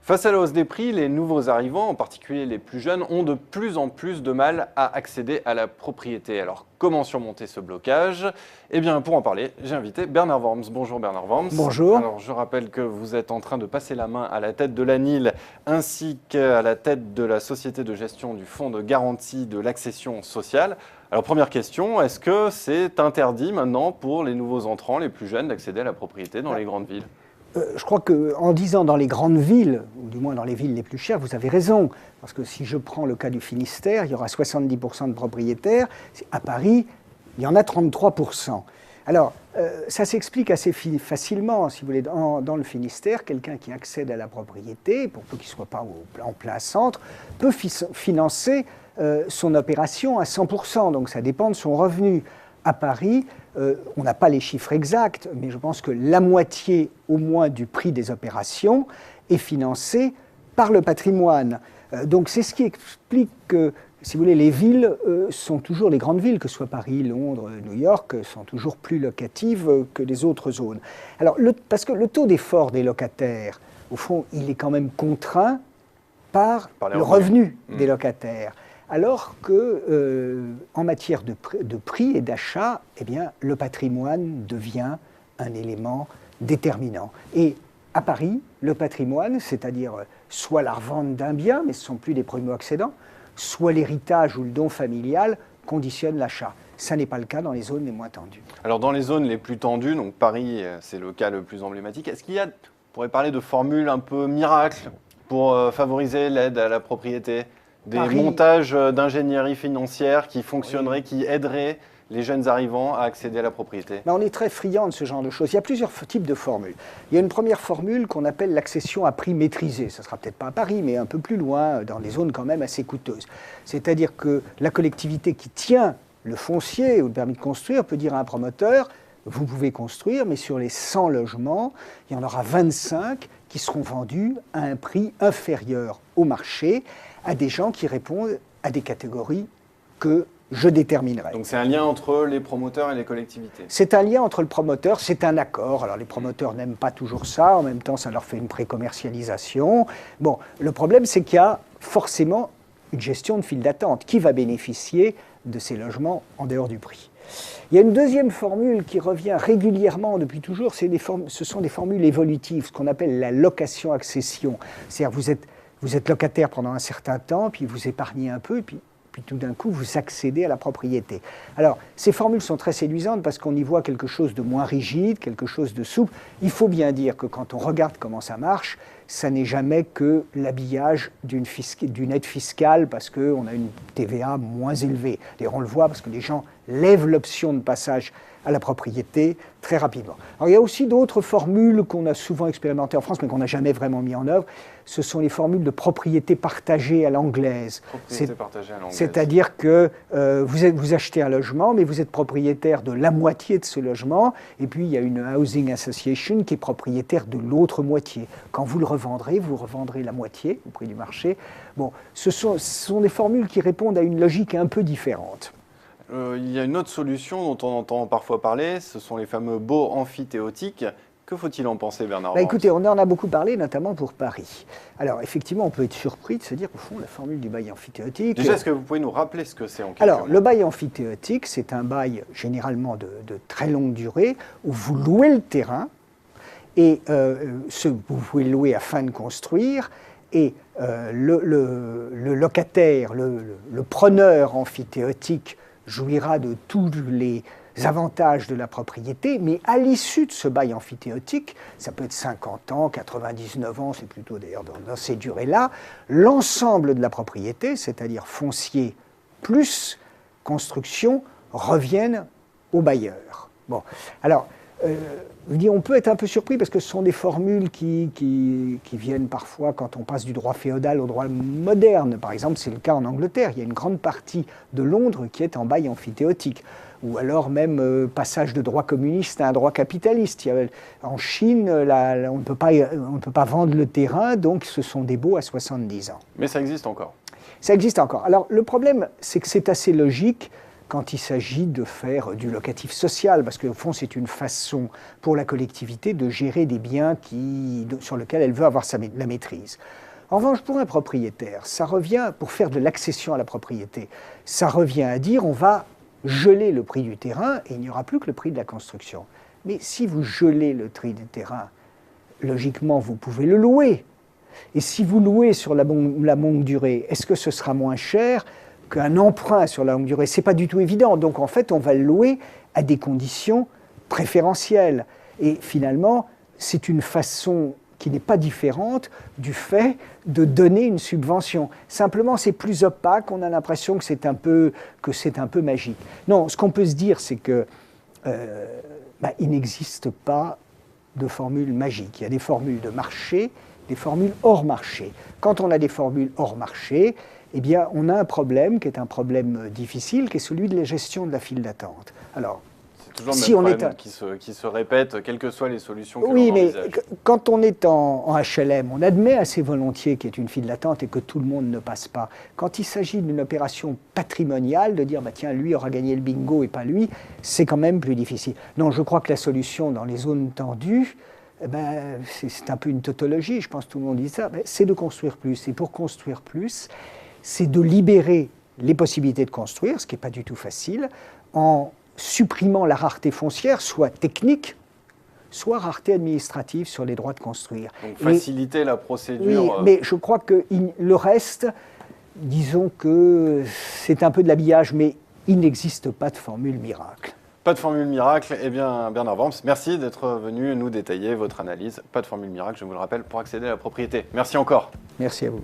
Face à la hausse des prix, les nouveaux arrivants, en particulier les plus jeunes, ont de plus en plus de mal à accéder à la propriété. Alors, comment surmonter ce blocage? Eh bien, pour en parler, j'ai invité Bernard Worms. Bonjour Bernard Worms. Bonjour. Alors, je rappelle que vous êtes en train de passer la main à la tête de l'ANIL ainsi qu'à la tête de la société de gestion du fonds de garantie de l'accession sociale. Alors, première question, est-ce que c'est interdit maintenant pour les nouveaux entrants, les plus jeunes, d'accéder à la propriété dans les grandes villes? Je crois qu'en disant dans les grandes villes, ou du moins dans les villes les plus chères, vous avez raison. Parce que si je prends le cas du Finistère, il y aura 70% de propriétaires. À Paris, il y en a 33%. Alors, ça s'explique assez facilement. Si vous voulez, dans le Finistère, quelqu'un qui accède à la propriété, pour peu qu'il ne soit pas en plein centre, peut financer son opération à 100%. Donc ça dépend de son revenu. À Paris, on n'a pas les chiffres exacts, mais je pense que la moitié au moins du prix des opérations est financée par le patrimoine. Donc c'est ce qui explique que, si vous voulez, les villes sont toujours, les grandes villes, que ce soit Paris, Londres, New York, sont toujours plus locatives que les autres zones. Alors, parce que le taux d'effort des locataires, au fond, il est quand même contraint par le revenu des locataires. Alors que, en matière de prix et d'achat, eh bien, le patrimoine devient un élément déterminant. Et à Paris, le patrimoine, c'est-à-dire soit la revente d'un bien, mais ce ne sont plus des primo-accédants, soit l'héritage ou le don familial, conditionne l'achat. Ça n'est pas le cas dans les zones les moins tendues. Alors dans les zones les plus tendues, donc Paris, c'est le cas le plus emblématique, est-ce qu'il y a, on pourrait parler de formules un peu miracles pour favoriser l'aide à la propriété? Des montages d'ingénierie financière qui fonctionneraient, qui aideraient les jeunes arrivants à accéder à la propriété? On est très friand de ce genre de choses. Il y a plusieurs types de formules. Il y a une première formule qu'on appelle l'accession à prix maîtrisé. Ça ne sera peut-être pas à Paris, mais un peu plus loin, dans des zones quand même assez coûteuses. C'est-à-dire que la collectivité qui tient le foncier ou le permis de construire peut dire à un promoteur: vous pouvez construire, mais sur les 100 logements, il y en aura 25 qui seront vendus à un prix inférieur au marché, à des gens qui répondent à des catégories que je déterminerai. Donc c'est un lien entre les promoteurs et les collectivités? C'est un lien entre le promoteur, c'est un accord. Alors les promoteurs n'aiment pas toujours ça, en même temps ça leur fait une pré-commercialisation. Bon, le problème c'est qu'il y a forcément une gestion de file d'attente. Qui va bénéficier de ces logements en dehors du prix? Il y a une deuxième formule qui revient régulièrement depuis toujours, ce sont des formules évolutives, ce qu'on appelle la location-accession. C'est-à-dire vous êtes locataire pendant un certain temps, puis vous épargnez un peu, puis tout d'un coup, vous accédez à la propriété. Alors, ces formules sont très séduisantes parce qu'on y voit quelque chose de moins rigide, quelque chose de souple. Il faut bien dire que quand on regarde comment ça marche, ça n'est jamais que l'habillage d'une aide fiscale parce qu'on a une TVA moins élevée. D'ailleurs, on le voit parce que les gens lèvent l'option de passage à la propriété très rapidement. Alors, il y a aussi d'autres formules qu'on a souvent expérimentées en France, mais qu'on n'a jamais vraiment mis en œuvre. Ce sont les formules de propriété partagée à l'anglaise. Propriété partagée à l'anglaise. C'est-à-dire que vous achetez un logement, mais vous êtes propriétaire de la moitié de ce logement, et puis il y a une housing association qui est propriétaire de l'autre moitié. Quand vous le revendrez, vous revendrez la moitié au prix du marché. Bon, ce sont des formules qui répondent à une logique un peu différente. Il y a une autre solution dont on entend parfois parler, ce sont les fameux baux amphithéotiques. Que faut-il en penser, Bernard? Écoutez, on en a beaucoup parlé, notamment pour Paris. Alors, effectivement, on peut être surpris de se dire, au fond, la formule du bail amphithéotique... Déjà, est-ce que vous pouvez nous rappeler ce que c'est en quelque Alors, mots? le bail amphithéotique, c'est un bail généralement de très longue durée, où vous louez le terrain, et vous pouvez le louer afin de construire, et le locataire, le preneur amphithéotique, jouira de tous les avantages de la propriété, mais à l'issue de ce bail amphithéotique, ça peut être 50 ans, 99 ans, c'est plutôt d'ailleurs dans ces durées-là, l'ensemble de la propriété, c'est-à-dire foncier plus construction, reviennent au bailleur. Bon, alors, je dis, on peut être un peu surpris parce que ce sont des formules qui viennent parfois quand on passe du droit féodal au droit moderne. Par exemple, c'est le cas en Angleterre. Il y a une grande partie de Londres qui est en bail amphithéotique. Ou alors même passage de droit communiste à un droit capitaliste. En Chine, on ne peut pas vendre le terrain, donc ce sont des baux à 70 ans. Mais ça existe encore. Ça existe encore. Alors le problème, c'est que c'est assez logique. quand il s'agit de faire du locatif social, parce qu'au fond, c'est une façon pour la collectivité de gérer des biens sur lesquels elle veut avoir la maîtrise. En revanche, pour un propriétaire, ça revient, pour faire de l'accession à la propriété, ça revient à dire on va geler le prix du terrain et il n'y aura plus que le prix de la construction. Mais si vous gelez le prix du terrain, logiquement, vous pouvez le louer. Et si vous louez sur la longue durée, est-ce que ce sera moins cher qu'un emprunt sur la longue durée? Ce n'est pas du tout évident. Donc en fait, on va le louer à des conditions préférentielles. Et finalement, c'est une façon qui n'est pas différente du fait de donner une subvention. Simplement, c'est plus opaque, on a l'impression que c'est un peu magique. Non, ce qu'on peut se dire, c'est que il n'existe pas de formule magique. Il y a des formules de marché, des formules hors marché. Quand on a des formules hors marché, eh bien, on a un problème qui est un problème difficile, qui est celui de la gestion de la file d'attente. Alors, c'est toujours le même problème qui se répète, quelles que soient les solutions que l'on envisage. Oui, mais quand on est en HLM, on admet assez volontiers qu'il y ait une file d'attente et que tout le monde ne passe pas. Quand il s'agit d'une opération patrimoniale, de dire, tiens, lui aura gagné le bingo et pas lui, c'est quand même plus difficile. Non, je crois que la solution dans les zones tendues, c'est un peu une tautologie, je pense que tout le monde dit ça, c'est de construire plus. Et pour construire plus, c'est de libérer les possibilités de construire, ce qui n'est pas du tout facile, en supprimant la rareté foncière, soit technique, soit rareté administrative sur les droits de construire. Donc faciliter la procédure. Oui, mais je crois que le reste, disons que c'est un peu de l'habillage, mais il n'existe pas de formule miracle. Pas de formule miracle. Eh bien, Bernard Worms, merci d'être venu nous détailler votre analyse. Pas de formule miracle, je vous le rappelle, pour accéder à la propriété. Merci encore. Merci à vous.